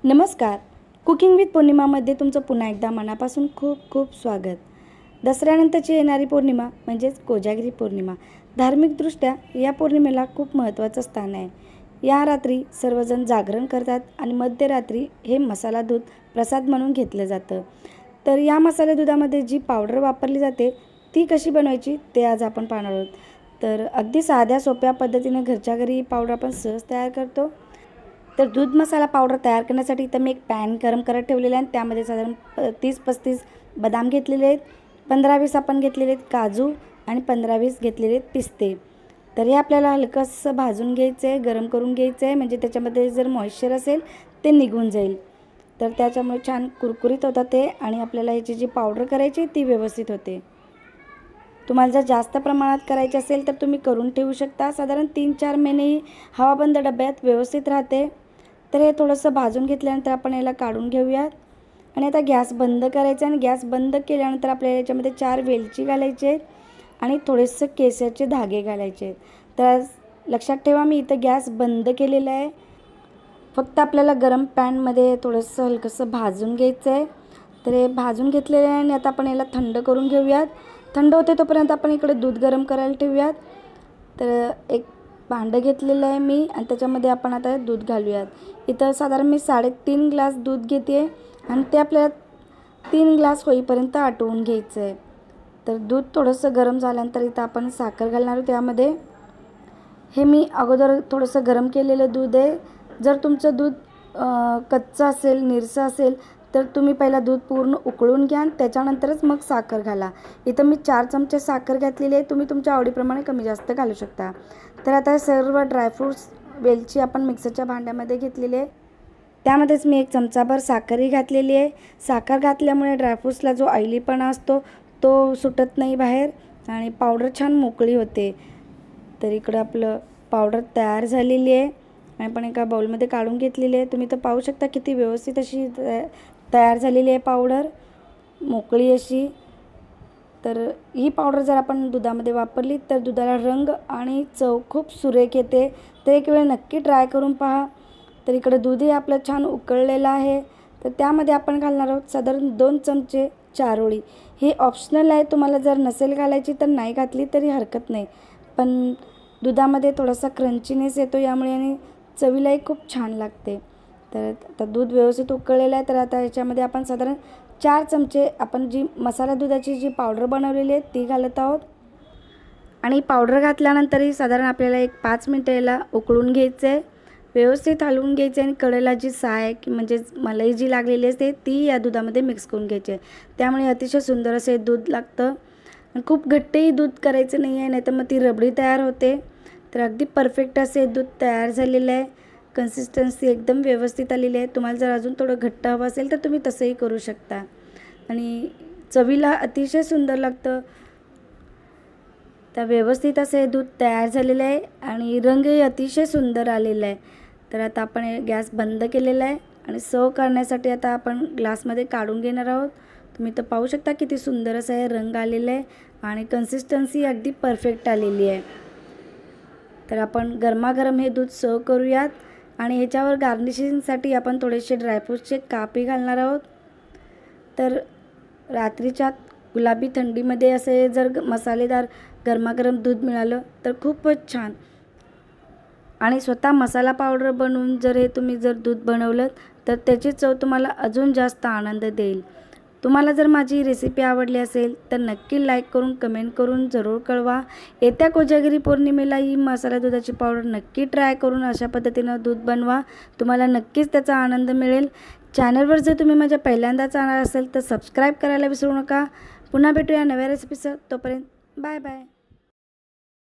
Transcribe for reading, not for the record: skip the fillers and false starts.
नमस्कार. Cooking with पौर्णिमामध्ये तुमचं पुन्हा एकदा मनापासून खूप खूप स्वागत. दसऱ्यानंतरची येणारी पौर्णिमा म्हणजेच कोजागिरी पौर्णिमा. धार्मिकदृष्ट्या या पौर्णिमेला खूप महत्त्वाचं स्थान आहे. या रात्री सर्वजण जागरण करतात आणि मध्यरात्री हे मसाला दूध प्रसाद म्हणून घेतलं जातं. तर या मसाला दुधामध्ये जी पावडर वापरली जाते ती कशी बनवायची ते आज आपण पाहणार आहोत. तर अगदी साध्या सोप्या पद्धतीने घरच्या घरी ही पावडर आपण सहज तयार करतो. तर दूध मसाला पावडर तयार करण्यासाठी इथं मी एक पॅन गरम करत ठेवलेला आहे. त्यामध्ये साधारण 30-35 बदाम घेतलेले आहेत, 15-20 आपण घेतलेले आहेत काजू आणि 15-20 घेतलेले आहेत पिस्ते. तर हे आपल्याला हलकंसं भाजून घ्यायचं आहे, गरम करून घ्यायचं आहे, म्हणजे त्याच्यामध्ये जर मॉइश्चर असेल ते निघून जाईल. तर त्याच्यामुळे छान कुरकुरीत होतात ते आणि आपल्याला ह्याची जी पावडर करायची ती व्यवस्थित होते. तुम्हाला जर जास्त प्रमाणात करायचे असेल तर तुम्ही करून ठेवू शकता. साधारण 3-4 महिने हवाबंद डब्यात व्यवस्थित राहते. तर हे थोडंसं भाजून घेतल्यानंतर आपण याला काढून घेऊयात आणि आता गॅस बंद करायचा आणि गॅस बंद केल्यानंतर आपल्याला याच्यामध्ये 4 वेलची घालायचे आहेत आणि थोडेसे केसरचे धागे घालायचे आहेत. तर लक्षात ठेवा मी इथं गॅस बंद केलेला आहे. फक्त आपल्याला गरम पॅनमध्ये थोडंसं हलकंसं भाजून घ्यायचं आहे. तर हे भाजून घेतलेलं आहे आणि आता आपण याला थंड करून घेऊयात. थंड होते तोपर्यंत आपण इकडे दूध गरम करायला ठेवूयात. तर एक भांडं घेतलेलं आहे मी आणि त्याच्यामध्ये आपण आता दूध घालूयात. इथं साधारण मी 3.5 ग्लास दूध घेते आणि ते आपल्याला 3 ग्लास होईपर्यंत आटवून घ्यायचं आहे. तर दूध थोडंसं गरम झाल्यानंतर इथं आपण साखर घालणार आहोत. त्यामध्ये हे मी अगोदर थोडंसं गरम केलेलं दूध आहे. जर तुमचं दूध कच्चं असेल, निरसं असेल तर तुम्ही पहिला दूध पूर्ण उकळून घ्या आणि त्याच्यानंतरच मग साखर घाला. इथं मी 4 चमचे साखर घातलेली आहे. तुम्ही तुमच्या आवडीप्रमाणे कमी जास्त घालू शकता. तर आता सर्व ड्रायफ्रूट्स वेलची आपण मिक्सरच्या भांड्यामध्ये घेतलेली आहे. त्यामध्येच मी 1 चमचाभर साखरही घातलेली आहे. साखर घातल्यामुळे ड्रायफ्रूट्सला जो ऑइलीपणा असतो तो सुटत नाही बाहेर आणि पावडर छान मोकळी होते. तर इकडं आपलं पावडर तयार झालेली आहे आणि आपण एका बाउलमध्ये काढून घेतलेली आहे. तुम्ही तर पाहू शकता किती व्यवस्थित अशी तयार झालेली आहे पावडर, मोकळी अशी. तर ही पावडर जर आपण दुधामध्ये वापरली तर दुधाला रंग आणि चव खूप सुरेख येते. तर एक वेळ नक्की ट्राय करून पहा. तर इकडे दूधही आपलं छान उकळलेलं आहे. तर त्यामध्ये आपण घालणार आहोत साधारण 2 चमचे चारोळी. ही ऑप्शनल आहे, तुम्हाला जर नसेल घालायची तर नाही घातली तरी हरकत नाही. पण दुधामध्ये थोडासा क्रंचीनेस येतो यामुळे आणि चवीलाही खूप छान लागते. तर आता दूध व्यवस्थित उकळलेलं आहे. तर आता याच्यामध्ये आपण साधारण 4 चमचे आपण जी मसाला दुधाची जी पावडर बनवलेली आहे ती घालत आहोत आणि पावडर घातल्यानंतरही साधारण आपल्याला 5 मिनटं याला उकळून घ्यायचं आहे. व्यवस्थित हलवून घ्यायचं आहे आणि कडेला जी साय म्हणजे मलाई जी लागलेली असते ती या दुधामध्ये मिक्स करून घ्यायची आहे. त्यामुळे अतिशय सुंदर असे दूध लागतं आणि खूप घट्टही दूध करायचं नाही आहे, नाहीतर मग ती रबडी तयार होते. तर अगदी परफेक्ट असे दूध तयार झालेलं आहे. कन्सिस्टन्सी एकदम व्यवस्थित आलेली आहे. तुम्हाला जर अजून थोडं घट्ट हवं असेल तर तुम्ही तसंही करू शकता आणि चवीला अतिशय सुंदर लागतं. तर व्यवस्थित असं हे दूध तयार झालेलं आहे आणि रंगही अतिशय सुंदर आलेला आहे. तर आता आपण गॅस बंद केलेला आहे आणि सर्व करण्यासाठी आता आपण ग्लासमध्ये काढून घेणार आहोत. तुम्ही तर पाहू शकता किती सुंदर असं हे रंग आलेला आहे आणि कन्सिस्टन्सी अगदी परफेक्ट आलेली आहे. तर आपण गरमागरम हे दूध सर्व करूयात आणि ह्याच्यावर गार्निशिंगसाठी आपण थोडेसे ड्रायफ्रूट्सचे कापही घालणार आहोत. तर रात्रीच्या गुलाबी थंडीमध्ये असे जर मसालेदार गरमागरम दूध मिळालं तर खूपच छान. आणि स्वतः मसाला पावडर बनवून जर हे तुम्ही जर दूध बनवलं तर त्याची चव तुम्हाला अजून जास्त आनंद देईल. तुम्हाला जर माझी रेसिपी आवडली असेल तर नक्की लाईक करून कमेंट करून जरूर कळवा. येत्या कोजागिरी पौर्णिमेला ही मसाला दुधाची पावडर नक्की ट्राय करून अशा पद्धतीनं दूध बनवा. तुम्हाला नक्कीच त्याचा आनंद मिळेल. चॅनलवर जर तुम्ही माझ्या पहिल्यांदाच आला असेल तर सबस्क्राईब करायला विसरू नका. पुन्हा भेटूया नव्या रेसिपीसह. तोपर्यंत बाय बाय.